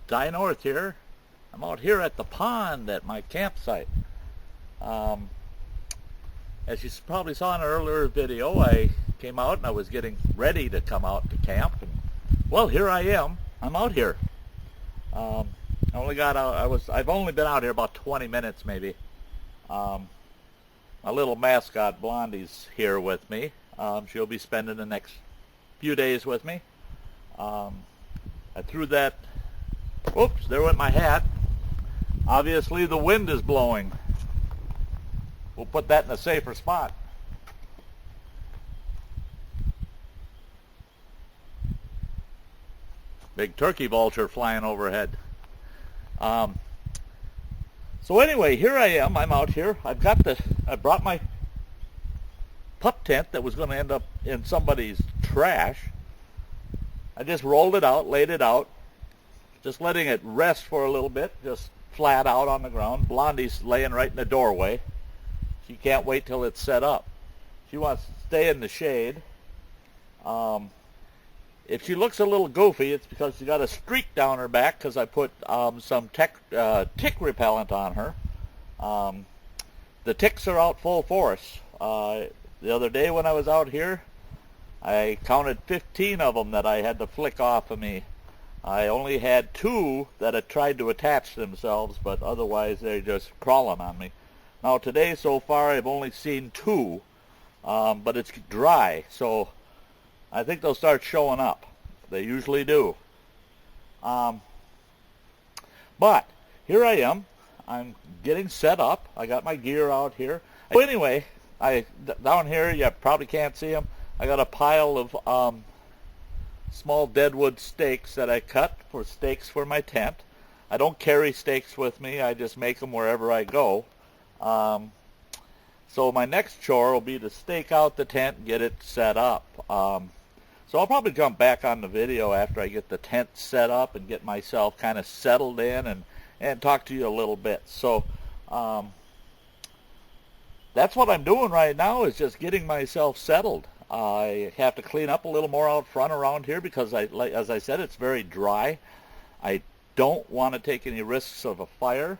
Ty North here. I'm out here at the pond at my campsite. As you probably saw in an earlier video, I came out and I was getting ready to come out to camp. And, well, here I am. I'm out here. I only got out. I've only been out here about 20 minutes, maybe. My little mascot Blondie's here with me. She'll be spending the next few days with me. I threw that. Oops! There went my hat. Obviously, the wind is blowing. We'll put that in a safer spot. Big turkey vulture flying overhead. So anyway, here I am. I'm out here. I brought my pup tent that was going to end up in somebody's trash. I just rolled it out, laid it out, just letting it rest for a little bit, just flat out on the ground. Blondie's laying right in the doorway. She can't wait till it's set up. She wants to stay in the shade. If she looks a little goofy, it's because she got a streak down her back because I put some tick repellent on her. The ticks are out full force. The other day when I was out here, I counted 15 of them that I had to flick off of me. I only had 2 that had tried to attach themselves, but otherwise they're just crawling on me. Now today so far I've only seen 2, but it's dry, so I think they'll start showing up. They usually do. But here I am. I'm getting set up. I got my gear out here. So anyway, down here you probably can't see them. I got a pile of small deadwood stakes that I cut for stakes for my tent. I don't carry stakes with me. I just make them wherever I go. So my next chore will be to stake out the tent and get it set up. So I'll probably jump back on the video after I get the tent set up and get myself kind of settled in and talk to you a little bit. So that's what I'm doing right now, is just getting myself settled. I have to clean up a little more out front around here because, as I said, it's very dry. I don't want to take any risks of a fire.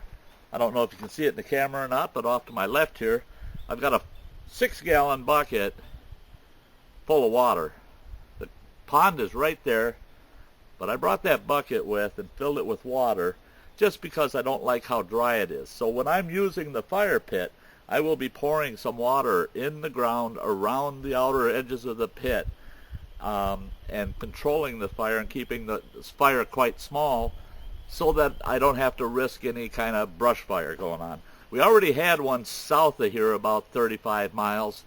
I don't know if you can see it in the camera or not, but off to my left here, I've got a 6-gallon bucket full of water. The pond is right there, but I brought that bucket with and filled it with water just because I don't like how dry it is. So when I'm using the fire pit, I will be pouring some water in the ground around the outer edges of the pit and controlling the fire and keeping the fire quite small, so that I don't have to risk any kind of brush fire going on. We already had one south of here about 35 miles.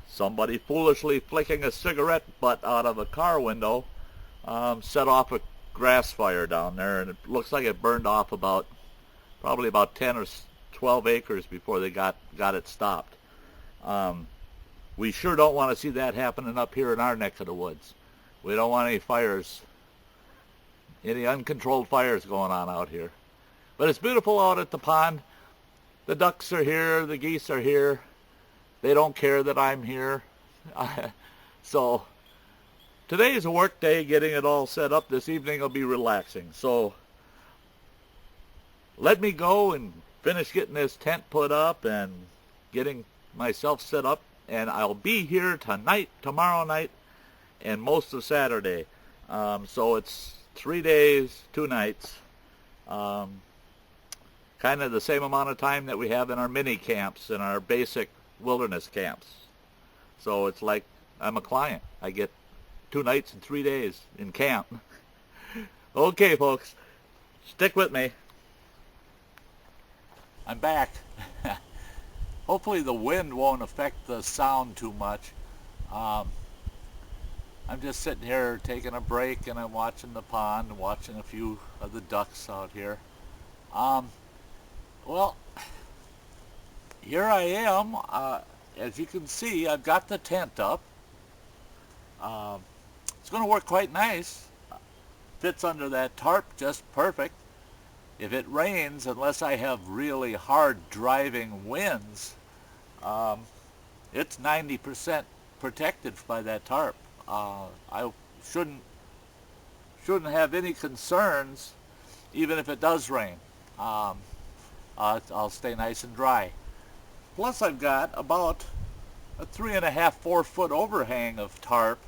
Somebody foolishly flicking a cigarette butt out of a car window set off a grass fire down there, and it looks like it burned off probably about 10 or 12 acres before they got it stopped. We sure don't want to see that happening up here in our neck of the woods. We don't want any fires, any uncontrolled fires going on out here. But it's beautiful out at the pond. The ducks are here, the geese are here. They don't care that I'm here. So today is a work day, getting it all set up. This evening will be relaxing. So let me go and finish getting this tent put up and getting myself set up. And I'll be here tonight, tomorrow night, and most of Saturday. So it's 3 days, 2 nights, kind of the same amount of time that we have in our mini camps and our basic wilderness camps. So it's like I'm a client. I get 2 nights and 3 days in camp. Okay, folks, stick with me. I'm back. Hopefully the wind won't affect the sound too much. I'm just sitting here taking a break, and I'm watching the pond and watching a few of the ducks out here. Well, here I am. As you can see, I've got the tent up. It's going to work quite nice. Fits under that tarp just perfect. If it rains, unless I have really hard driving winds, it's 90% protected by that tarp. I shouldn't shouldn't have any concerns even if it does rain. I'll stay nice and dry. Plus I've got about a 3.5, 4 foot overhang of tarp.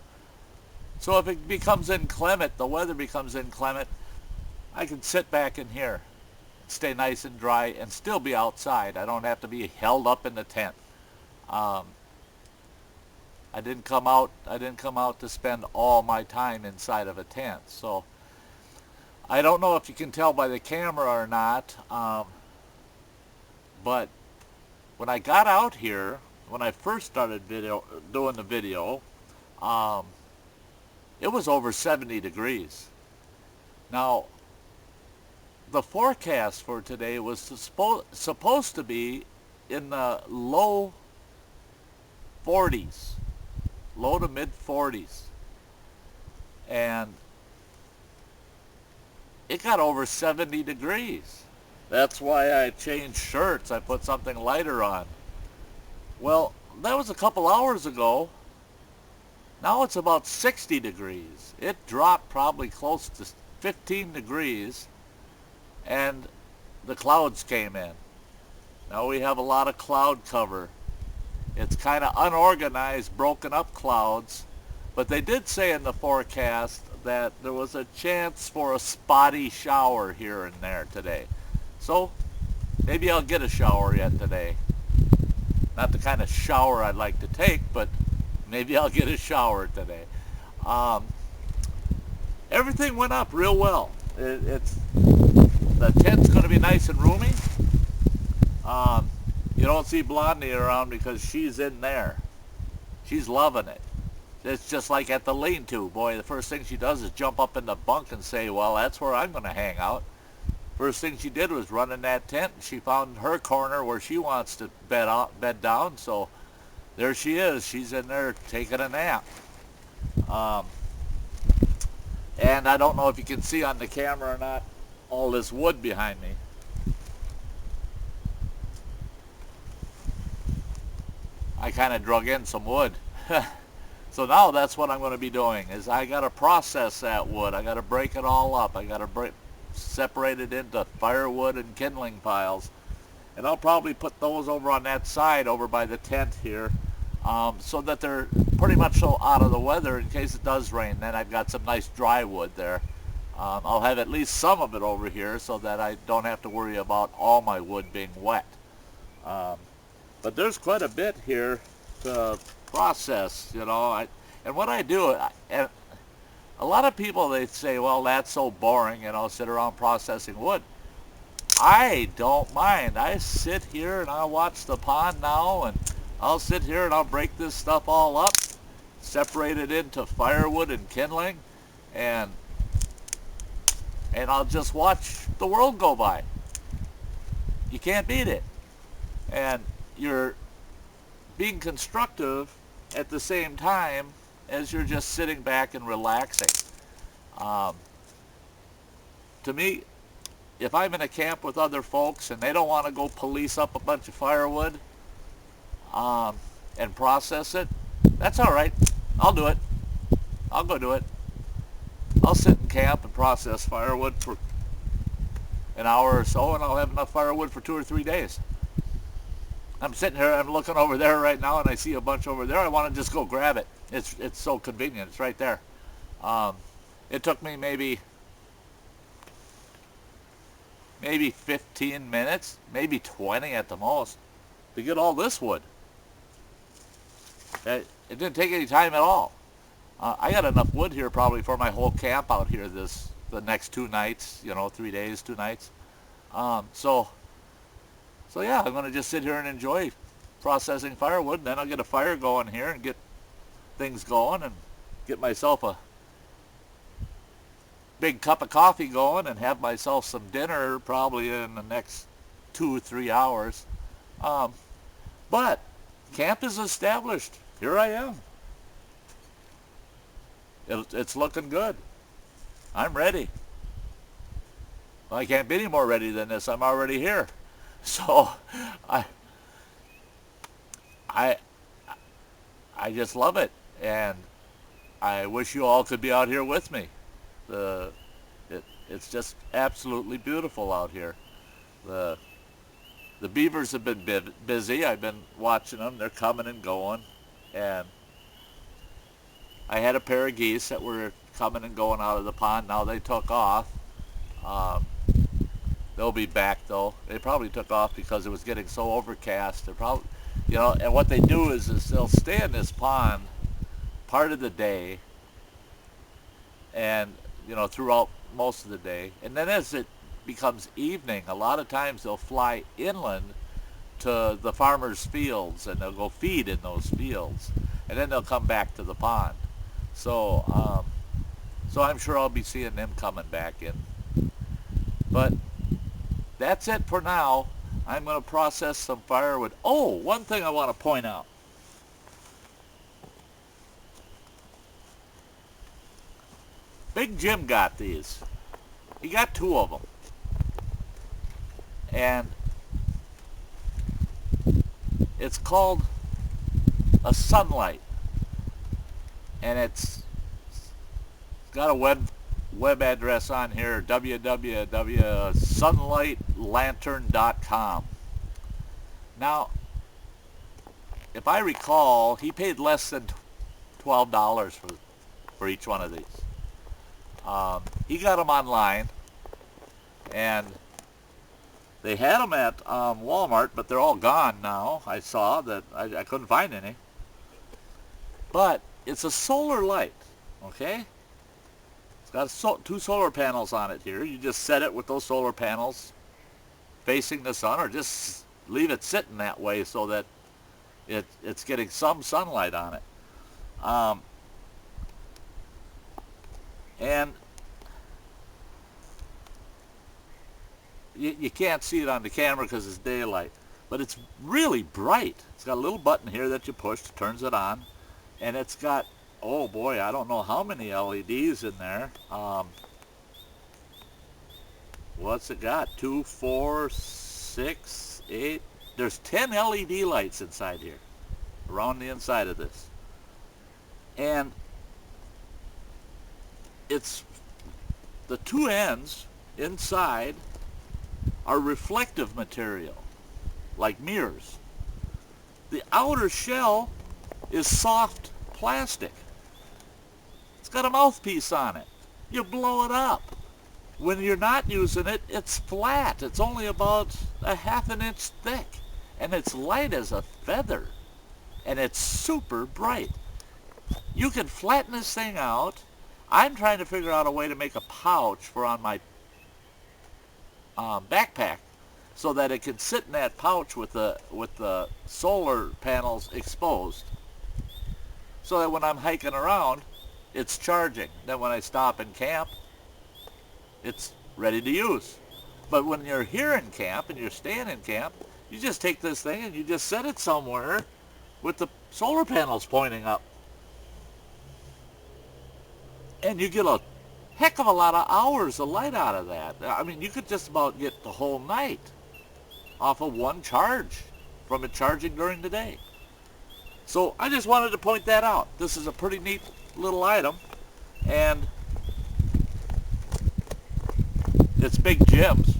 So if it becomes inclement, the weather becomes inclement, I can sit back in here, stay nice and dry, and still be outside. I don't have to be held up in the tent. I didn't come out to spend all my time inside of a tent. So I don't know if you can tell by the camera or not, but when I got out here, when I first started doing the video, it was over 70 degrees. Now, the forecast for today was supposed to be in the low 40s, low to mid 40s. And it got over 70 degrees. That's why I changed shirts. I put something lighter on. Well, that was a couple hours ago. Now it's about 60 degrees. It dropped probably close to 15 degrees, and the clouds came in. Now we have a lot of cloud cover. It's kind of unorganized, broken up clouds, but they did say in the forecast that there was a chance for a spotty shower here and there today. So maybe I'll get a shower yet today. Not the kind of shower I'd like to take, but maybe I'll get a shower today. Everything went up real well. The tent's going to be nice and roomy. You don't see Blondie around because she's in there. She's loving it. It's just like at the lean-to. Boy, the first thing she does is jump up in the bunk and say, well, that's where I'm going to hang out. First thing she did was run in that tent, and she found her corner where she wants to bed down. So there she is. She's in there taking a nap. And I don't know if you can see on the camera or not, all this wood behind me. I kind of drug in some wood. So now that's what I'm going to be doing, is I got to process that wood. I got to break it all up. I got to separate it into firewood and kindling piles. And I'll probably put those over on that side over by the tent here, so that they're pretty much so out of the weather in case it does rain. Then I've got some nice dry wood there. I'll have at least some of it over here so that I don't have to worry about all my wood being wet. But there's quite a bit here to process, you know. And what I do, and a lot of people, they say, well, that's so boring, you know, sit around processing wood. I don't mind. I sit here and I'll watch the pond now, and I'll sit here and I'll break this stuff all up, separate it into firewood and kindling, and I'll just watch the world go by. You can't beat it. And you're being constructive at the same time as you're just sitting back and relaxing. To me, if I'm in a camp with other folks and they don't want to go police up a bunch of firewood and process it, that's all right. I'll do it. I'll go do it. I'll sit in camp and process firewood for an hour or so, and I'll have enough firewood for 2 or 3 days. I'm sitting here, I'm looking over there right now, and I see a bunch over there. I want to just go grab it. It's so convenient. It's right there. It took me maybe 15 minutes, maybe 20 at the most, to get all this wood. It didn't take any time at all. I got enough wood here probably for my whole camp out here the next 2 nights, you know, 3 days, 2 nights. So yeah, I'm going to just sit here and enjoy processing firewood, and then I'll get a fire going here and get things going and get myself a big cup of coffee going and have myself some dinner probably in the next 2 or 3 hours. But camp is established. Here I am. It's looking good. I'm ready. Well, I can't be any more ready than this. I'm already here. So I just love it, and I wish you all could be out here with me. It's just absolutely beautiful out here. The the beavers have been busy. I've been watching them. They're coming and going. And I had a pair of geese that were coming and going out of the pond. Now they took off. Um, they'll be back though. They probably took off because it was getting so overcast. They're probably, and what they do is they'll stay in this pond part of the day and, throughout most of the day. And then as it becomes evening, a lot of times they'll fly inland to the farmers' fields and they'll go feed in those fields. And then they'll come back to the pond. So, so I'm sure I'll be seeing them coming back in. But that's it for now. I'm going to process some firewood. Oh, one thing I want to point out. Big Jim got these. He got 2 of them. And it's called a Sunlight. And it's got a web address on here, www.sunlightlantern.com. Now, if I recall, he paid less than $12 for each one of these. He got them online, and they had them at Walmart, but they're all gone now. I saw that I couldn't find any. But it's a solar light, okay? It's got 2 solar panels on it here. You just set it with those solar panels facing the sun, or just leave it sitting that way so that it's getting some sunlight on it. And you can't see it on the camera because it's daylight, but it's really bright. It's got a little button here that you push, turns it on, and it's got, oh boy, I don't know how many LEDs in there. What's it got? 2, 4, 6, 8. There's 10 LED lights inside here, around the inside of this. And it's the 2 ends inside are reflective material, like mirrors. The outer shell is soft plastic. It's got a mouthpiece on it. You blow it up. When you're not using it, it's flat. It's only about a ½ an inch thick, and it's light as a feather, and it's super bright. You can flatten this thing out. I'm trying to figure out a way to make a pouch for on my backpack so that it can sit in that pouch with the solar panels exposed, so that when I'm hiking around, it's charging. Then when I stop and camp, it's ready to use. But when you're here in camp and you're staying in camp, you just take this thing and you just set it somewhere with the solar panels pointing up. And you get a heck of a lot of hours of light out of that. I mean, you could just about get the whole night off of one charge from it charging during the day. So I just wanted to point that out. This is a pretty neat little item, and it's Big Jim's.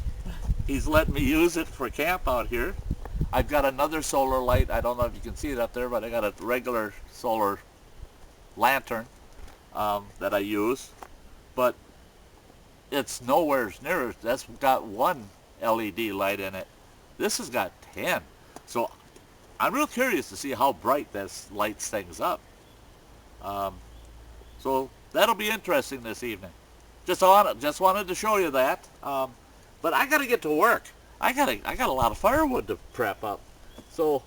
He's letting me use it for camp out here. I've got another solar light. I don't know if you can see it up there, but I got a regular solar lantern that I use, but it's nowhere near. That's got 1 LED light in it. This has got 10. So I'm real curious to see how bright this lights things up. So that'll be interesting this evening. Just wanted to show you that. But I got to get to work. I got a lot of firewood to prep up. So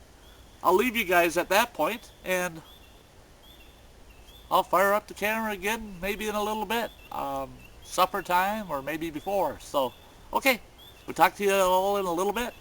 I'll leave you guys at that point, and I'll fire up the camera again maybe in a little bit. Supper time or maybe before. So, okay. We'll talk to you all in a little bit.